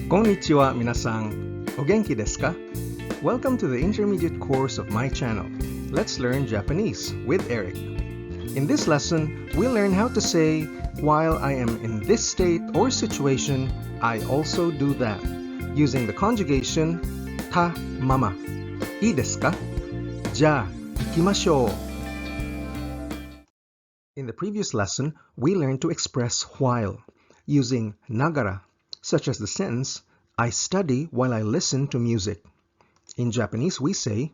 Konnichiwa minasan. O genki desu ka? Welcome to the intermediate course of my channel. Let's learn Japanese with Eric. In this lesson, we'll learn how to say, while I am in this state or situation, I also do that, using the conjugation ta mama. Ii desu ka? Ja, ikimashou. In the previous lesson, we learned to express while, using nagara, such as the sentence, I study while I listen to music. In Japanese, we say,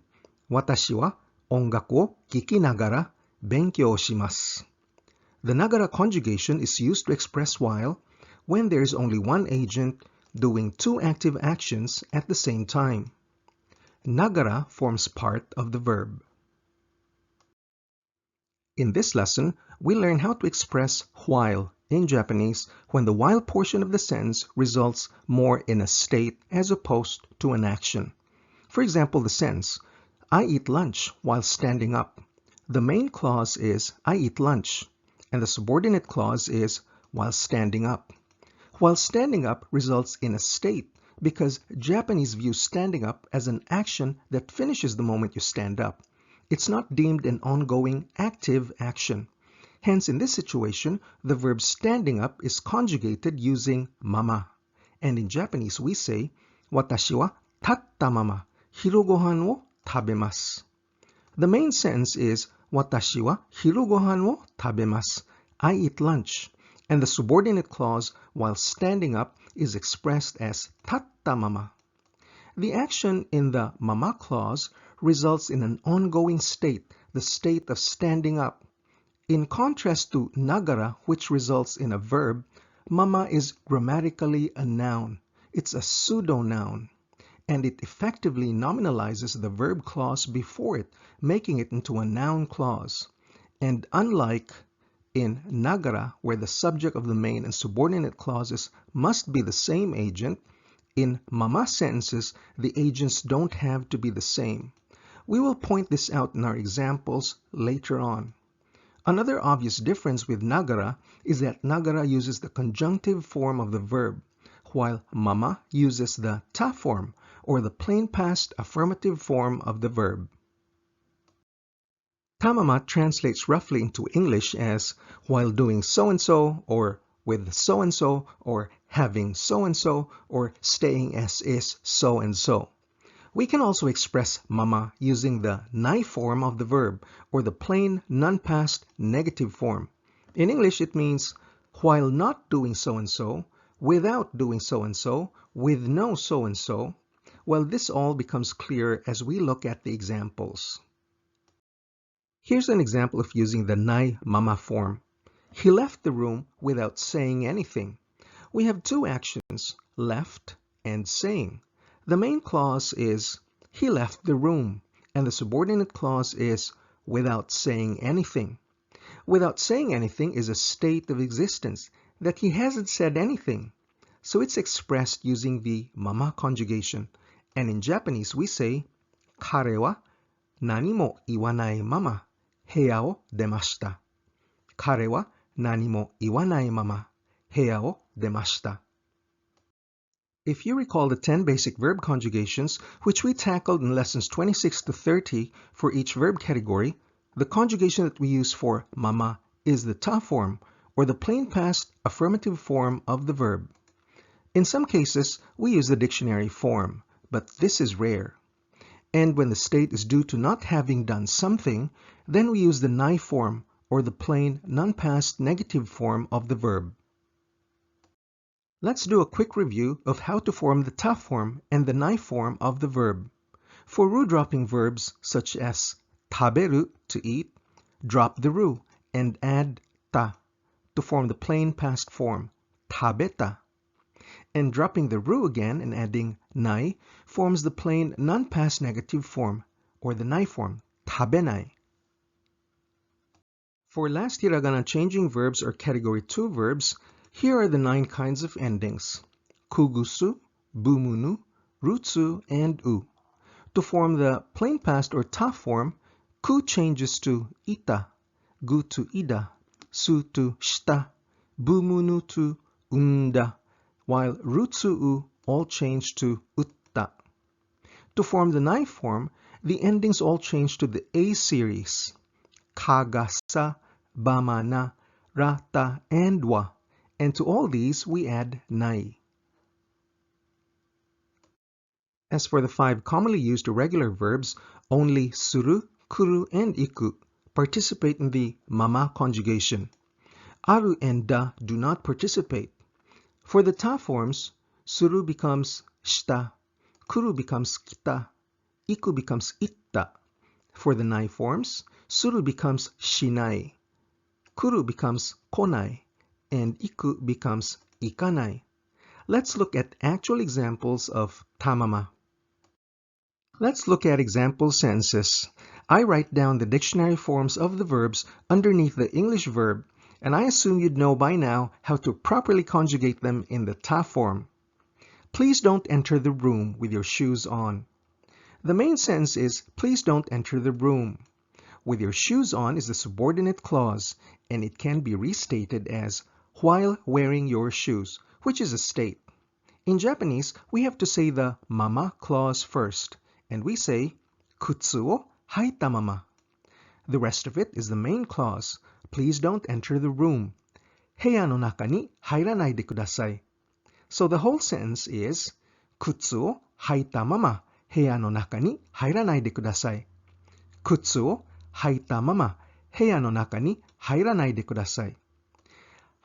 私は音楽を聴きながら勉強します. The nagara conjugation is used to express while when there is only one agent doing two active actions at the same time. Nagara forms part of the verb. In this lesson, we learn how to express while in Japanese when the while portion of the sentence results more in a state as opposed to an action. For example, the sentence, I eat lunch while standing up. The main clause is I eat lunch, and the subordinate clause is while standing up. While standing up results in a state because Japanese view standing up as an action that finishes the moment you stand up. It's not deemed an ongoing active action. Hence, in this situation, the verb standing up is conjugated using mama. And in Japanese, we say, 私は立ったまま昼ご飯を食べます. The main sentence is, 私は昼ご飯を食べます. I eat lunch. And the subordinate clause, while standing up, is expressed as 立ったまま. The action in the mama clause results in an ongoing state, the state of standing up. In contrast to nagara, which results in a verb, mama is grammatically a noun. It's a pseudo-noun, and it effectively nominalizes the verb clause before it, making it into a noun clause. And unlike in nagara, where the subject of the main and subordinate clauses must be the same agent, in mama sentences, the agents don't have to be the same. We will point this out in our examples later on. Another obvious difference with nagara is that nagara uses the conjunctive form of the verb, while mama uses the ta form, or the plain past affirmative form of the verb. Tamama translates roughly into English as while doing so-and-so, or with so-and-so, or having so-and-so, or staying as is so-and-so. We can also express mama using the nai form of the verb, or the plain non-past negative form. In English, it means while not doing so-and-so, without doing so-and-so, with no so-and-so. Well, this all becomes clear as we look at the examples. Here's an example of using the nai mama form. He left the room without saying anything. We have two actions, left and saying. The main clause is, he left the room, and the subordinate clause is, without saying anything. Without saying anything is a state of existence, that he hasn't said anything. So it's expressed using the mama conjugation. And in Japanese, we say, 彼は何も言わないまま部屋を出ました. 彼は何も言わないまま部屋を出ました. If you recall the 10 basic verb conjugations, which we tackled in lessons 26 to 30 for each verb category, the conjugation that we use for mama is the ta form, or the plain past affirmative form of the verb. In some cases, we use the dictionary form, but this is rare. And when the state is due to not having done something, then we use the nai form, or the plain non-past negative form of the verb. Let's do a quick review of how to form the ta form and the nai form of the verb. For ru-dropping verbs such as taberu, to eat, drop the ru and add ta to form the plain past form, tabeta. And dropping the ru again and adding nai forms the plain non-past negative form, or the nai form, tabenai. For last hiragana changing verbs or category 2 verbs, here are the 9 kinds of endings: kugusu, bumunu, rutsu, and u. To form the plain past or ta form, ku changes to ita, gu to ida, su to shita, bumunu to unda, while rutsu-u all change to utta. To form the nai form, the endings all change to the A series. Kagasa, bamana, rata, and wa. And to all these, we add nai. As for the 5 commonly used irregular verbs, only suru, kuru, and iku participate in the mama conjugation. Aru and da do not participate. For the ta forms, suru becomes shita, kuru becomes kita, iku becomes itta. For the nai forms, suru becomes shinai, kuru becomes konai, and iku becomes ikanai. Let's look at actual examples of tamama. Let's look at example sentences. I write down the dictionary forms of the verbs underneath the English verb, and I assume you'd know by now how to properly conjugate them in the ta form. Please don't enter the room with your shoes on. The main sentence is, please don't enter the room. With your shoes on is the subordinate clause, and it can be restated as while wearing your shoes, which is a state. In Japanese, we have to say the mama clause first, and we say kutsu wo haita mama. The rest of it is the main clause. Please don't enter the room. Heya no naka ni hairanai de kudasai. So the whole sentence is kutsu wo haita mama heya no naka ni hairanai de kudasai. Kutsu wo haita mama heya no naka ni hairanai de kudasai.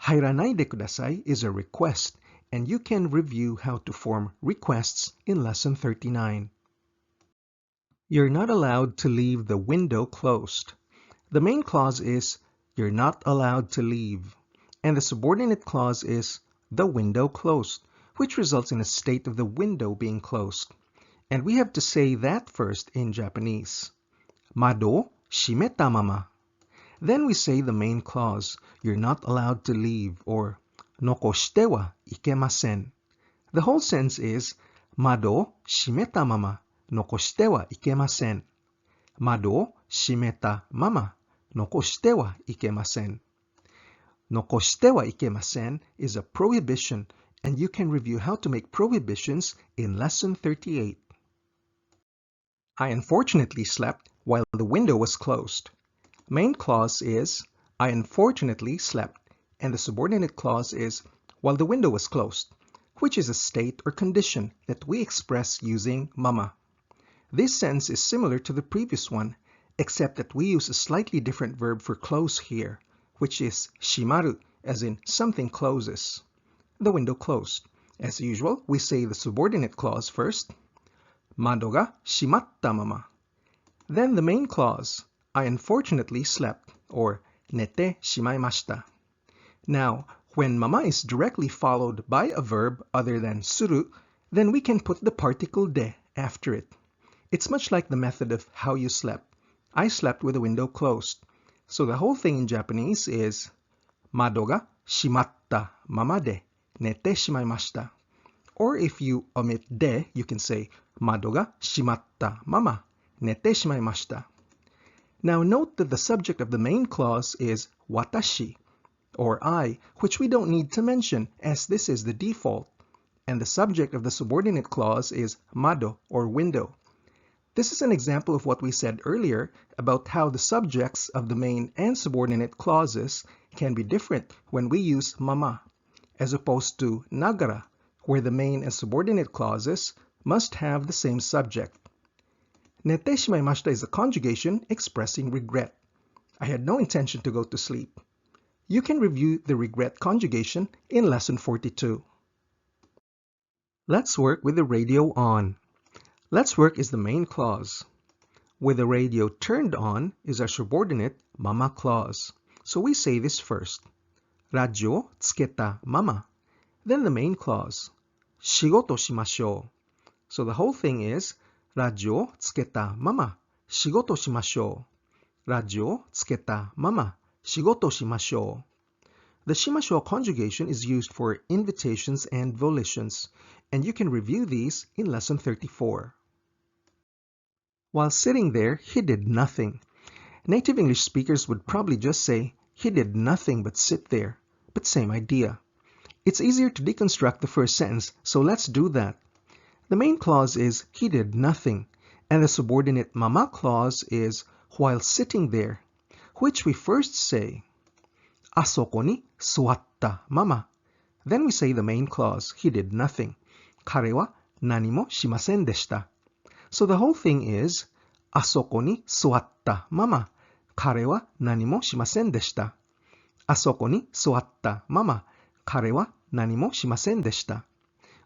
Hairanai de kudasai is a request, and you can review how to form requests in lesson 39. You're not allowed to leave the window closed. The main clause is you're not allowed to leave, and the subordinate clause is the window closed, which results in a state of the window being closed. And we have to say that first in Japanese. Mado shimeta mama. Then we say the main clause, you're not allowed to leave, or nokoshite wa ikemasen. The whole sentence is Mado shimeta mama nokoshite wa ikemasen. Mado shimeta mama nokoshite wa ikemasen. Nokoshite wa ikemasen is a prohibition, and you can review how to make prohibitions in lesson 38. I unfortunately slept while the window was closed. Main clause is I unfortunately slept, and the subordinate clause is while the window was closed, which is a state or condition that we express using mama. This sentence is similar to the previous one, except that we use a slightly different verb for close here, which is shimaru, as in something closes. The window closed. As usual, we say the subordinate clause first. Mado ga shimatta mama. Then the main clause, I unfortunately slept, or nete shimaimashita. Now, when mama is directly followed by a verb other than suru, then we can put the particle de after it. It's much like the method of how you slept. I slept with the window closed. So the whole thing in Japanese is Mado ga shimatta mama de nete shimaimashita. Or if you omit de, you can say Mado ga shimatta mama nete shimaimashita. Now note that the subject of the main clause is watashi, or I, which we don't need to mention as this is the default. And the subject of the subordinate clause is mado, or window. This is an example of what we said earlier about how the subjects of the main and subordinate clauses can be different when we use mama, as opposed to nagara, where the main and subordinate clauses must have the same subject. Nete shimaimashita is a conjugation expressing regret. I had no intention to go to sleep. You can review the regret conjugation in lesson 42. Let's work with the radio on. Let's work is the main clause. With the radio turned on is our subordinate mama clause. So we say this first. Radio tsuketa mama. Then the main clause. Shigoto shimashou. So the whole thing is Radio tsuketa mama shigoto shimashou. Radio tsuketa mama shigoto shimashou. The shimashou conjugation is used for invitations and volitions, and you can review these in lesson 34. While sitting there, he did nothing. Native English speakers would probably just say, he did nothing but sit there, but same idea. It's easier to deconstruct the first sentence, so let's do that. The main clause is he did nothing, and the subordinate mama clause is while sitting there, which we first say, あそこに座ったまま. Then we say the main clause, he did nothing. 彼は何もしませんでした. So the whole thing is, あそこに座ったまま. 彼は何もしませんでした. あそこに座ったまま. 彼は何もしませんでした.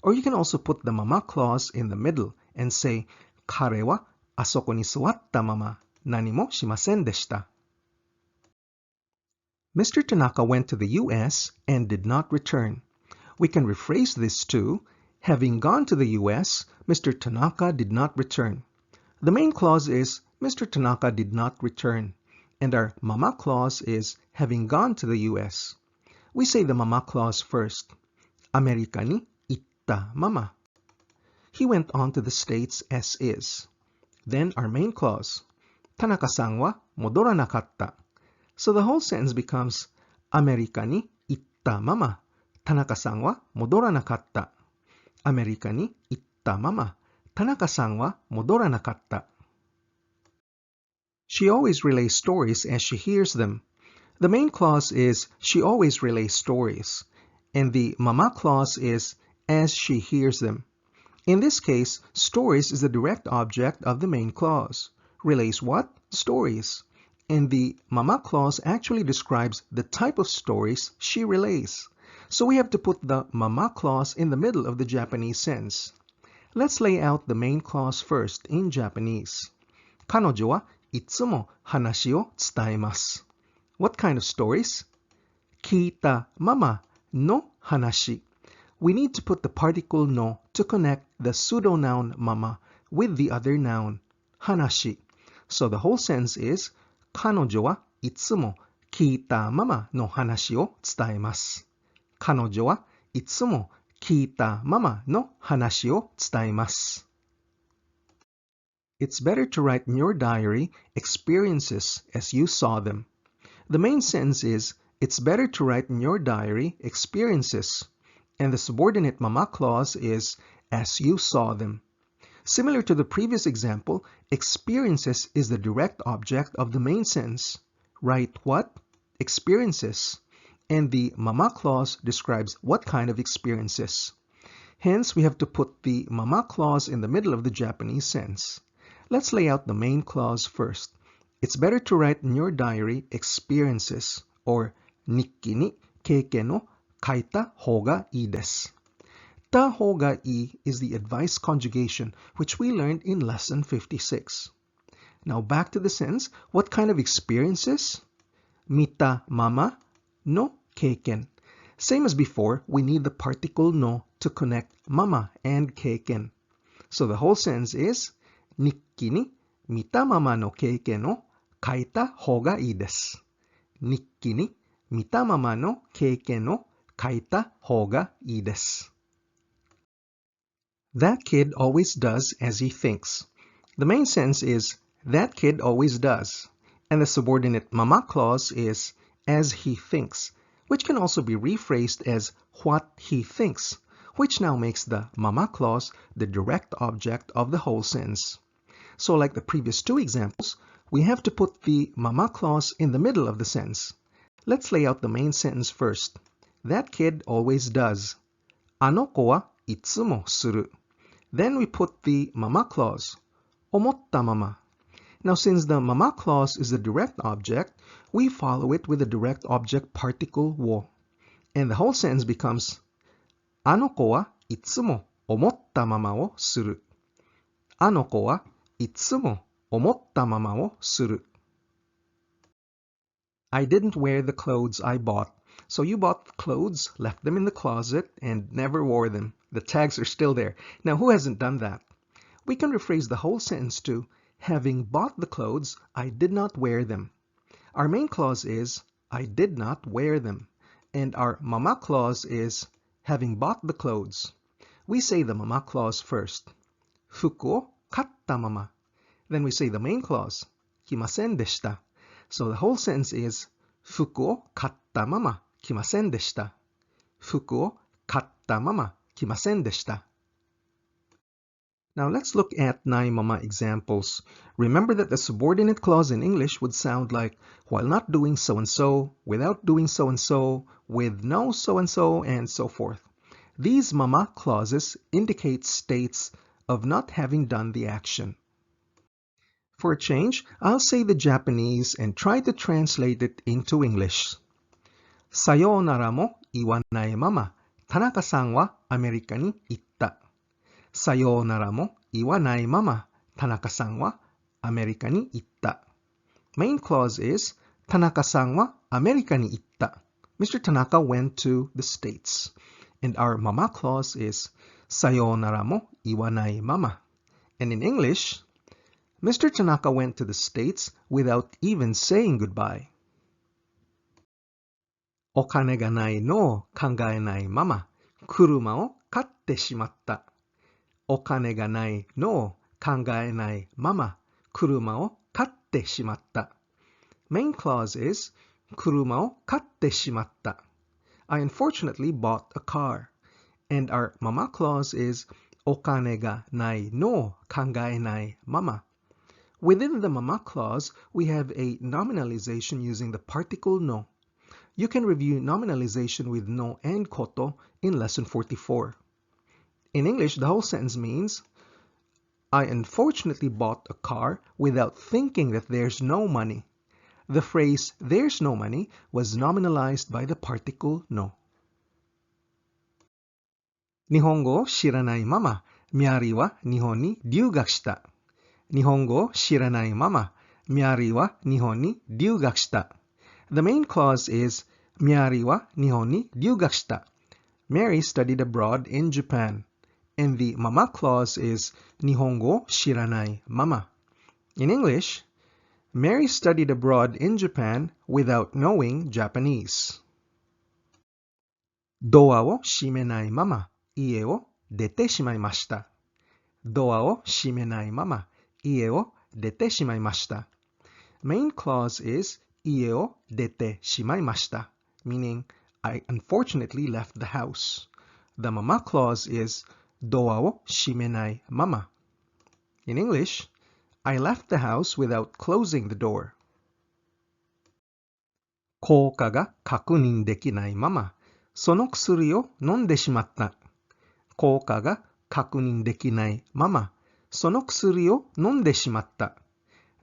Or you can also put the mama clause in the middle and say, 彼はあそこに座ったまま何もしませんでした. Mr. Tanaka went to the US and did not return. We can rephrase this to, having gone to the US, Mr. Tanaka did not return. The main clause is, Mr. Tanaka did not return, and our mama clause is, having gone to the US. We say the mama clause first. アメリカに行ったまま. He went on to the States as is. Then our main clause. 田中さんは戻らなかった. So the whole sentence becomes, アメリカに行ったまま. 田中さんは戻らなかった. アメリカに行ったまま. 田中さんは戻らなかった. She always relays stories as she hears them. The main clause is, she always relays stories. And the mama clause is, as she hears them. In this case, stories is the direct object of the main clause. Relays what? Stories. And the mama clause actually describes the type of stories she relays. So we have to put the mama clause in the middle of the Japanese sentence. Let's lay out the main clause first in Japanese. 彼女はいつも話を伝えます. What kind of stories? 聞いたままの話. We need to put the particle no to connect the pseudo-noun mama with the other noun, 話. So the whole sentence is, 彼女はいつも聞いたままの話を伝えます. 彼女はいつも聞いたままの話を伝えます. It's better to write in your diary experiences as you saw them. The main sentence is, it's better to write in your diary experiences. And the subordinate mama clause is, as you saw them. Similar to the previous example, experiences is the direct object of the main sentence. Write what? Experiences. And the mama clause describes what kind of experiences. Hence, we have to put the mama clause in the middle of the Japanese sentence. Let's lay out the main clause first. It's better to write in your diary experiences, or 日記に経験を書いた方がいいです. た方がいい is the advice conjugation, which we learned in lesson 56. Now back to the sentence. What kind of experiences? 見たままの経験. Same as before, we need the particle no to connect mama and 経験. So the whole sentence is, 日記に見たままの経験を書いた方がいいです. 日記に見たままの経験を書いた方がいいです. That kid always does as he thinks. The main sentence is, that kid always does. And the subordinate mama clause is, as he thinks, which can also be rephrased as what he thinks, which now makes the mama clause the direct object of the whole sentence. So like the previous two examples, we have to put the mama clause in the middle of the sentence. Let's lay out the main sentence first. That kid always does. あの子はいつもする. Then we put the mama clause. 思ったまま. Now since the mama clause is the direct object, we follow it with the direct object particle を. And the whole sentence becomes, あの子はいつも思ったままをする. あの子はいつも思ったままをする. I didn't wear the clothes I bought. So you bought the clothes, left them in the closet, and never wore them. The tags are still there. Now, who hasn't done that? We can rephrase the whole sentence to, having bought the clothes, I did not wear them. Our main clause is, I did not wear them. And our mama clause is, having bought the clothes. We say the mama clause first. 服を買ったまま. Then we say the main clause. 着ませんでした. So the whole sentence is, 服を買ったまま着ませんでした. 服をったまま来ませんでした。Now let's look at nai mama examples. Remember that the subordinate clause in English would sound like while not doing so-and-so, without doing so-and-so, with no so-and-so, and so forth. These mama clauses indicate states of not having done the action. For a change, I'll say the Japanese and try to translate it into English. さようならも言わないまま、田中さんはアメリカに行った。さようならも言わないまま、田中さんはアメリカに行った。Main clause is 田中さんはアメリカに行った。Mr. Tanaka went to the States. And our mama clause is さようならも言わないまま. And in English, Mr. Tanaka went to the States without even saying goodbye. お金がないのを考えないまま、車を買ってしまった。お金がないのを考えないまま、車を買ってしまった。Main clause is 車を買ってしまった。I unfortunately bought a car. And our mama clause is お金がないのを考えないまま。Within the mama clause, we have a nominalization using the particle no. You can review nominalization with no and koto in lesson 44. In English, the whole sentence means, I unfortunately bought a car without thinking that there's no money. The phrase, there's no money, was nominalized by the particle no. Nihongoを知らないまま、ミャリーは日本に留学した。日本語を知らないまま、ミャリーは日本に留学した。The main clause is, ミャリーは日本に留学した。Mary studied abroad in Japan. And the mama clause is 日本語を知らないまま. In English, Mary studied abroad in Japan without knowing Japanese. ドアを閉めないまま家を出てしまいました。ドアを閉めないまま家を出てしまいました。Main clause is 家を出てしまいました, meaning I unfortunately left the house. The mama clause is ドアを閉めないまま. In English, I left the house without closing the door. 効果が確認できないまま、その薬を飲んでしまった。効果が確認できないまま、その薬を飲んでしまった。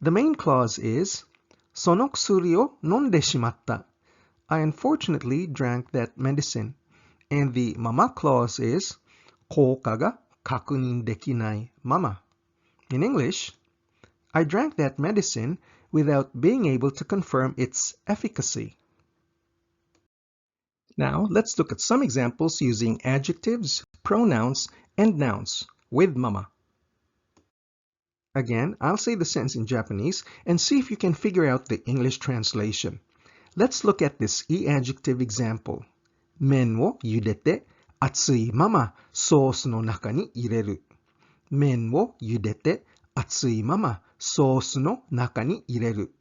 The main clause is その薬を飲んでしまった。I unfortunately drank that medicine. And the mama clause is 効果が確認できないまま. In English, I drank that medicine without being able to confirm its efficacy. Now, let's look at some examples using adjectives, pronouns, and nouns with mama. Again, I'll say the sentence in Japanese and see if you can figure out the English translation. Let's look at this e-adjective example. 麺を茹でて熱いままソースの中に入れる。麺を茹でて熱いままソースの中に入れる。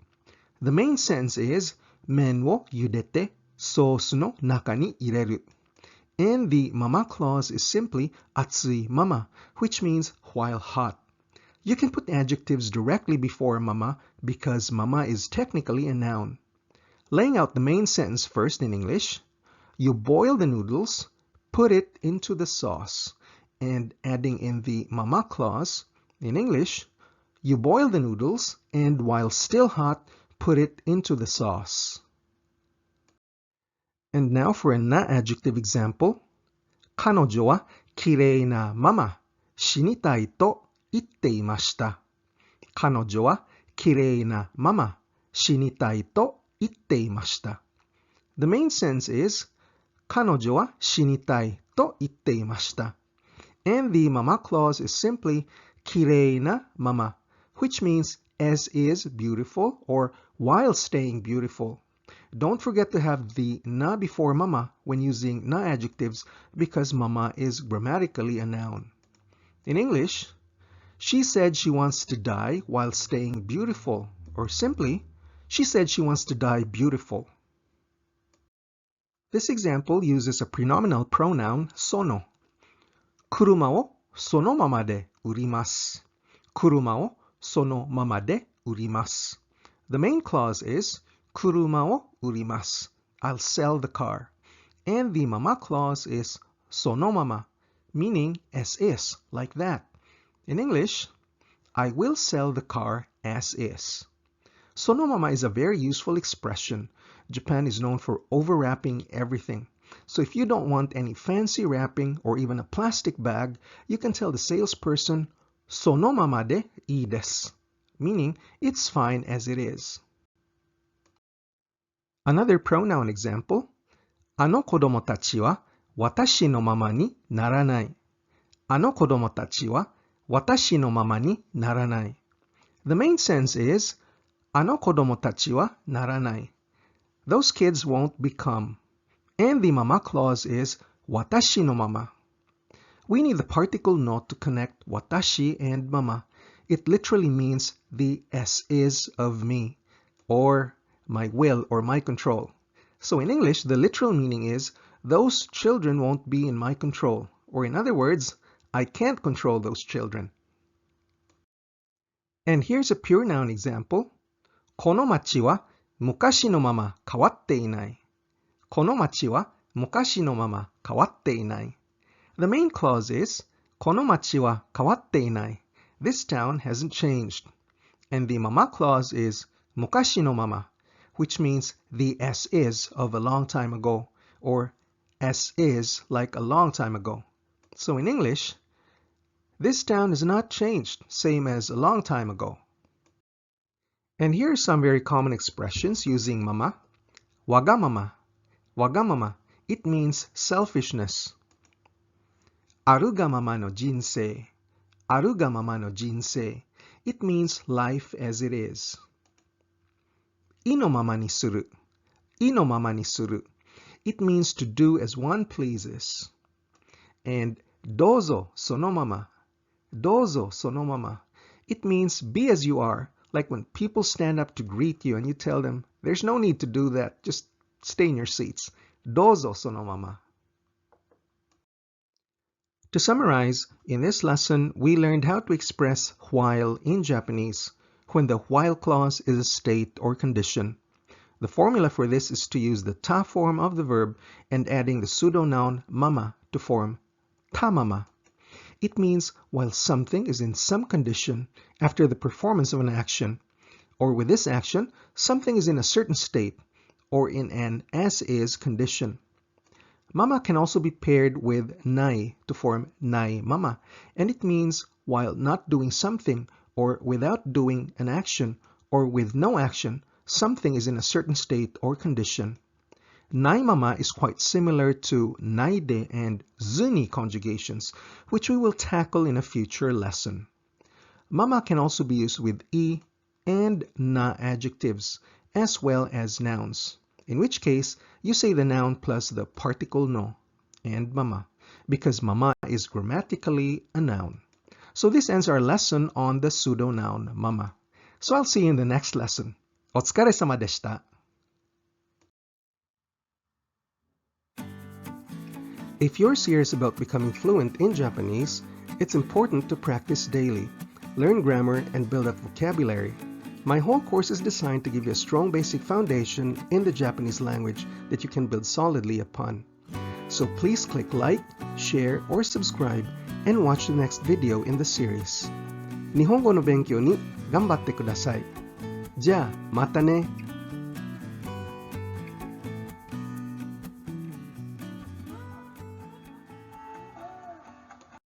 The main sentence is 麺を茹でてソースの中に入れる。And the mama clause is simply 熱いまま, which means while hot. You can put adjectives directly before mama because mama is technically a noun. Laying out the main sentence first in English, you boil the noodles, put it into the sauce, and adding in the mama clause, in English, you boil the noodles and while still hot, put it into the sauce. And now for a na-adjective example. 彼女はきれいなまま死にたいと言っていました。彼女はきれいなまま死にたいと言っていました。The main sense is 彼女は死にたいと言っていました。And the mama clause is simply きれいなまま, which means as is beautiful or while staying beautiful. Don't forget to have the na before mama when using na adjectives because mama is grammatically a noun. In English, she said she wants to die while staying beautiful, or simply, she said she wants to die beautiful. This example uses a prenominal pronoun sono. 車をそのままで売ります。車をそのままで売ります。The main clause is 車を売ります。I'll sell the car. And the mama clause is そのまま, meaning as is, like that. In English, I will sell the car as is. そのまま is a very useful expression. Japan is known for overwrapping everything. So if you don't want any fancy wrapping or even a plastic bag, you can tell the salesperson そのままでいいです, meaning it's fine as it is. Another pronoun example. あの子供たちは私のままにならない。あの子供たちは私のままにならない。The main sense is あの子供たちはならない。Those kids won't become. And the mama clause is 私のまま. We need the particle no to connect watashi and mama. It literally means the as is of me, or my will or my control. So in English, the literal meaning is those children won't be in my control. Or in other words, I can't control those children. And here's a pure noun example. この町は昔のまま変わっていない。この町は昔のまま変わっていない。The main clause is この町は変わっていない。This town hasn't changed. And the mama clause is 昔のまま, which means the as is of a long time ago, or as is like a long time ago. So in English, this town has not changed, same as a long time ago. And here are some very common expressions using mama. Wagamama. Wagamama. It means selfishness. Arugamama no jinsei. Arugamama no jinsei. It means life as it is. Inomama ni suru. Inomama ni suru. It means to do as one pleases. And dozo sonomama. Dozo sonomama. It means be as you are. Like when people stand up to greet you and you tell them, there's no need to do that. Just stay in your seats. Dozo sonomama. To summarize, in this lesson, we learned how to express while in Japanese when the while clause is a state or condition. The formula for this is to use the ta form of the verb and adding the pseudo-noun mama to form tamama. It means while something is in some condition after the performance of an action, or with this action, something is in a certain state, or in an as-is condition. Mama can also be paired with nai to form nai mama, and it means while not doing something, or without doing an action, or with no action, something is in a certain state or condition. Nai mama is quite similar to naide and zuni conjugations, which we will tackle in a future lesson. Mama can also be used with I and na adjectives, as well as nouns, in which case you say the noun plus the particle no and mama, because mama is grammatically a noun. So this ends our lesson on the pseudo-noun mama. So I'll see you in the next lesson. お疲れ様でした。If you're serious about becoming fluent in Japanese, it's important to practice daily, learn grammar, and build up vocabulary. My whole course is designed to give you a strong basic foundation in the Japanese language that you can build solidly upon. So please click like, share, or subscribe, and watch the next video in the series. Nihongo no benkyou ni ganbatte kudasai. じゃあ、またね。